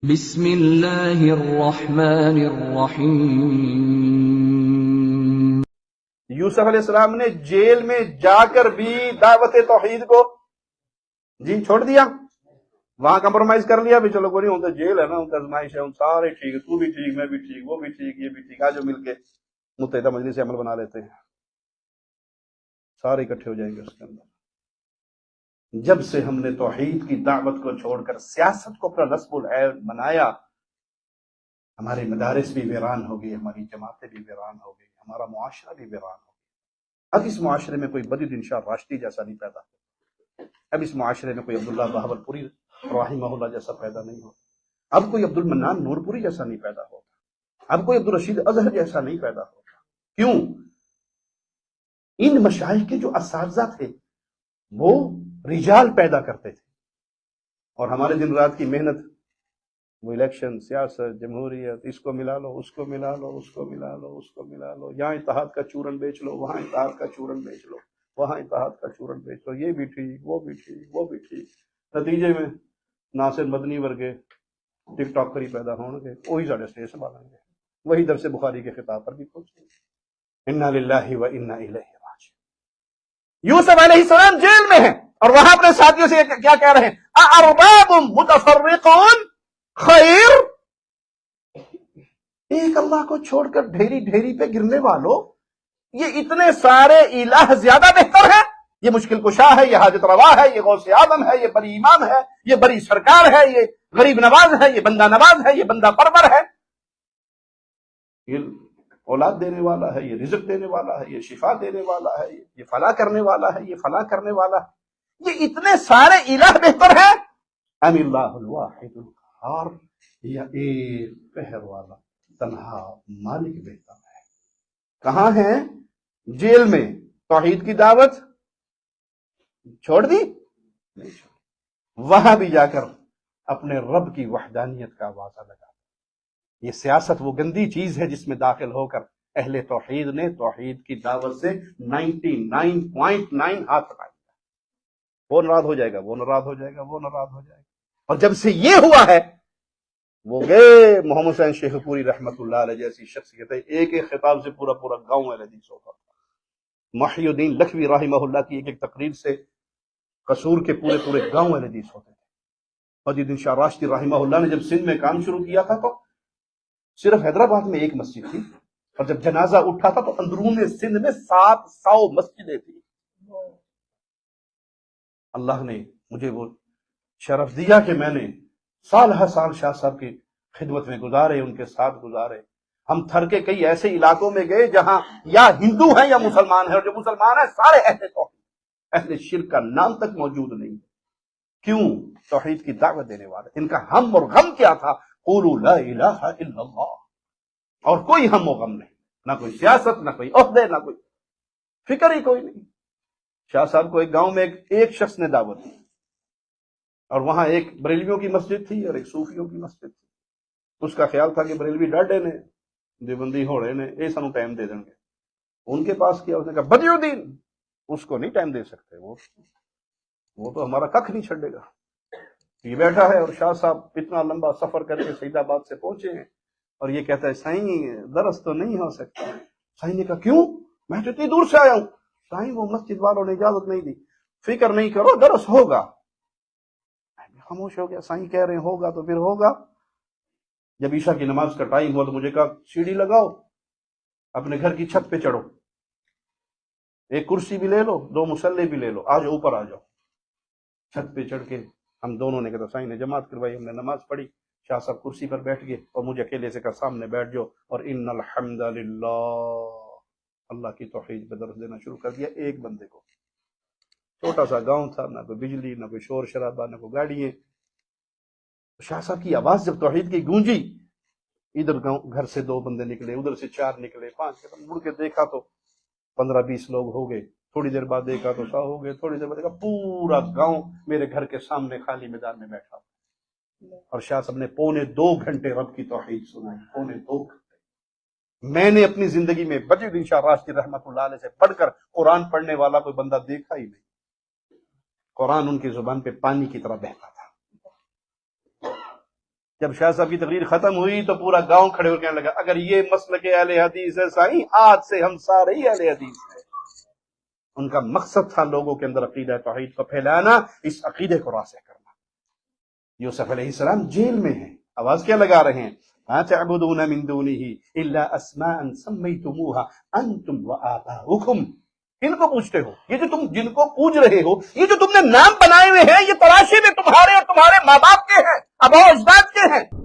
بسم اللہ الرحمن الرحیم۔ یوسف علیہ السلام نے جیل میں جا کر بھی دعوت توحید کو چھوڑ دیا، وہاں کمپرومائز کر لیا بھی چلو کوئی نہیں، ہوتا جیل ہے نا، ہوتا آزمائش ہے، ہم سارے ٹھیک ہے، تو بھی ٹھیک، میں بھی ٹھیک، وہ بھی ٹھیک، یہ بھی ٹھیک، آج مل کے متحدہ مجلس عمل بنا لیتے ہیں، سارے اکٹھے ہو جائیں گے اس کے اندر۔ جب سے ہم نے توحید کی دعوت کو چھوڑ کر سیاست کو اپنا نصب العین بنایا، ہمارے مدارس بھی ویران ہو گئی، ہماری جماعتیں بھی ویران ہو گئی، ہمارا معاشرہ بھی ویران ہو گیا۔ اب اس معاشرے میں کوئی بدیدین شاہ راشدی جیسا نہیں پیدا ہوتا، اب اس معاشرے میں کوئی عبداللہ بہاولپوری رحمہ اللہ جیسا پیدا نہیں ہوتا، اب کوئی عبد المنان نورپوری جیسا نہیں پیدا ہوتا، اب کوئی عبدالرشید اظہر جیسا نہیں پیدا ہوتا۔ کیوں؟ ان مشائخ کے جو اساتذہ تھے وہ رجال پیدا کرتے تھے، اور ہمارے دن رات کی محنت وہ الیکشن، سیاست، جمہوریت، اس کو ملا لو، اس کو ملا لو، اس کو ملا لو، اس کو ملا لو، یہاں اتحاد کا چورن بیچ لو، وہاں اتحاد کا چورن بیچ لو، وہاں اتحاد کا چورن بیچ لو، یہ بھی ٹھیک، وہ بھی ٹھیک، وہ بھی ٹھیک۔ نتیجے میں ناصر مدنی ورگے ٹک ٹاک کری پیدا ہوں گے، وہی ساڑھے اسٹیج سنبھالیں گے، وہی درس بخاری کے خطاب پر بھی پہنچیں گے۔ انا للہ و انا الیہ راجعون۔ یوسف علیہ السلام جیل میں ہیں اور وہاں اپنے ساتھیوں سے کیا کہہ رہے ہیں؟ اَأَرْبَابٌ مُتَفَرِّقُونَ خیر، ایک اللہ کو چھوڑ کر ڈھیری ڈھیری پہ گرنے والوں، یہ اتنے سارے الہ زیادہ بہتر ہے؟ یہ مشکل کشا ہے، یہ حاجت روا ہے، یہ غوث اعظم ہے، یہ بری امام ہے، یہ بری سرکار ہے، یہ غریب نواز ہے، یہ بندہ نواز ہے، یہ بندہ پرور ہے، یہ اولاد دینے والا ہے، یہ رزق دینے والا ہے، یہ شفا دینے والا ہے، یہ فلاح کرنے والا ہے، یہ فلاح کرنے والا ہے، یہ اتنے سارے الہ بہتر ہیں؟ ام اللہ الواحد القہار، یا ایک قہر والا تنہا مالک بہتر ہے؟ کہاں ہیں؟ جیل میں۔ توحید کی دعوت چھوڑ دی؟ نہیں چھوڑ، وہاں بھی جا کر اپنے رب کی وحدانیت کا آوازہ لگا۔ یہ سیاست وہ گندی چیز ہے جس میں داخل ہو کر اہل توحید نے توحید کی دعوت سے 99.9 ہاتھ ہٹا دیا۔ وہ ناراض ہو جائے گا، وہ ناراض ہو جائے گا، وہ ناراض ہو جائے گا۔ اور جب سے یہ ہوا ہے، وہ گئے محمد حسین شیخ پوری رحمت اللہ علیہ جیسی شخصیت ہے، ایک ایک خطاب سے پورا پورا گاؤں اہل حدیث ہوتا تھا۔ محی الدین لکھوی رحمہ اللہ کی ایک ایک تقریر سے قصور کے پورے پورے گاؤں اہل حدیث ہوتے تھے۔ بدیدین شاہ راشدی رحمہ اللہ نے جب سندھ میں کام شروع کیا تھا تو صرف حیدرآباد میں ایک مسجد تھی، اور جب جنازہ اٹھا تھا تو اندرون سندھ میں 700 مسجدیں تھیں۔ اللہ نے مجھے وہ شرف دیا کہ میں نے سال ہر سال شاہ صاحب کی خدمت میں گزارے، ان کے ساتھ گزارے۔ ہم تھر کے کئی ایسے علاقوں میں گئے جہاں یا ہندو ہیں یا مسلمان ہیں، اور جو مسلمان ہیں سارے اہل توحید، اہل شرک کا نام تک موجود نہیں۔ کیوں؟ توحید کی دعوت دینے والے۔ ان کا ہم اور غم کیا تھا؟ قولوا لا الہ الا اللہ، اور کوئی ہم و غم نہیں، نہ کوئی سیاست، نہ کوئی عہدے، نہ کوئی فکر ہی کوئی نہیں۔ شاہ صاحب کو ایک گاؤں میں ایک شخص نے دعوت دی، اور وہاں ایک بریلویوں کی مسجد تھی اور ایک صوفیوں کی مسجد تھی۔ اس کا خیال تھا کہ بریلوی ڈاڈے نے، دیوبندی ہوڑے نے یہ سانو ٹائم دے دیں گے۔ ان کے پاس کیا، اس نے کہا بدی الدین اس کو نہیں ٹائم دے سکتے، وہ تو ہمارا ککھ نہیں چھڑے گا۔ یہ بیٹھا ہے اور شاہ صاحب اتنا لمبا سفر کر کے سعید آباد سے پہنچے ہیں، اور یہ کہتا ہے سائیں درس تو نہیں ہو سکتا۔ سائیں نے کہا کیوں؟ میں تو اتنی دور سے آیا ہوں۔ سائیں وہ مسجد والوں نے اجازت نہیں دی۔ فکر نہیں کرو، درس ہوگا۔ خاموش ہو گیا۔ سائیں کہہ رہے ہیں ہوگا تو پھر ہوگا۔ جب عشاء کی نماز کا ٹائم ہوا تو مجھے کہا سیڑھی لگاؤ، اپنے گھر کی چھت پہ چڑھو، ایک کرسی بھی لے لو، 2 مصلے بھی لے لو، آ جاؤ اوپر آ جاؤ۔ چھت پہ چڑھ کے ہم دونوں نے کہا، سائیں نے جماعت کروائی، ہم نے نماز پڑھی، شاہ صاحب کرسی پر بیٹھ گئے اور مجھے اکیلے سے کہا سامنے بیٹھ جاؤ، اور ان الحمد للہ اللہ کی توحید پہ درس دینا شروع کر دیا ایک بندے کو۔ چھوٹا سا گاؤں تھا، نہ کوئی بجلی، نہ کوئی شور شرابہ، نہ کوئی گاڑیاں۔ شاہ صاحب کی آواز جب توحید کی گونجی، ادھر گھر سے 2 بندے نکلے، ادھر سے 4 نکلے، 5 نکلے، مڑ کے دیکھا تو 15-20 لوگ ہو گئے۔ تھوڑی دیر بعد دیکھا تو 100 ہو گئے، تھوڑی دیر بعد دیکھا پورا گاؤں میرے گھر کے سامنے خالی میدان میں بیٹھا، اور شاہ صاحب نے 2.25 گھنٹے رب کی توحید سنائی۔ 2.25 گھنٹے۔ میں نے اپنی زندگی میں بدیدین شاہ راشدی رحمت اللہ علیہ سے پڑھ کر قرآن پڑھنے والا کوئی بندہ دیکھا ہی نہیں۔ قرآن ان کی زبان پہ پانی کی طرح بہتا تھا۔ جب شاہ صاحب کی تقریر ختم ہوئی تو پورا گاؤں کھڑے ہو کے کہنے لگا اگر یہ مسلک اہل حدیث ہے سائیں، آج سے ہم سارے ہی اہل حدیث ہیں۔ ان کا مقصد تھا لوگوں کے اندر عقیدہ توحید کو پھیلانا، اس عقیدے کو راسخ کرنا۔ یوسف علیہ السلام جیل میں ہیں، آواز کیا لگا رہے ہیں؟ مَا تَعْبُدُونَ مِن دُونِهِ إِلَّا أَسْمَاءً سَمَّيْتُمُوهَا أَنْتُمْ وَآبَاؤُكُمْ۔ کن کو پوچھتے ہو؟ یہ جو تم جن کو پوج رہے ہو، یہ جو تم نے نام بنائے ہوئے ہیں، یہ تلاشی میں تمہارے اور تمہارے ماں باپ کے ہیں، آباء و اجداد کے ہیں۔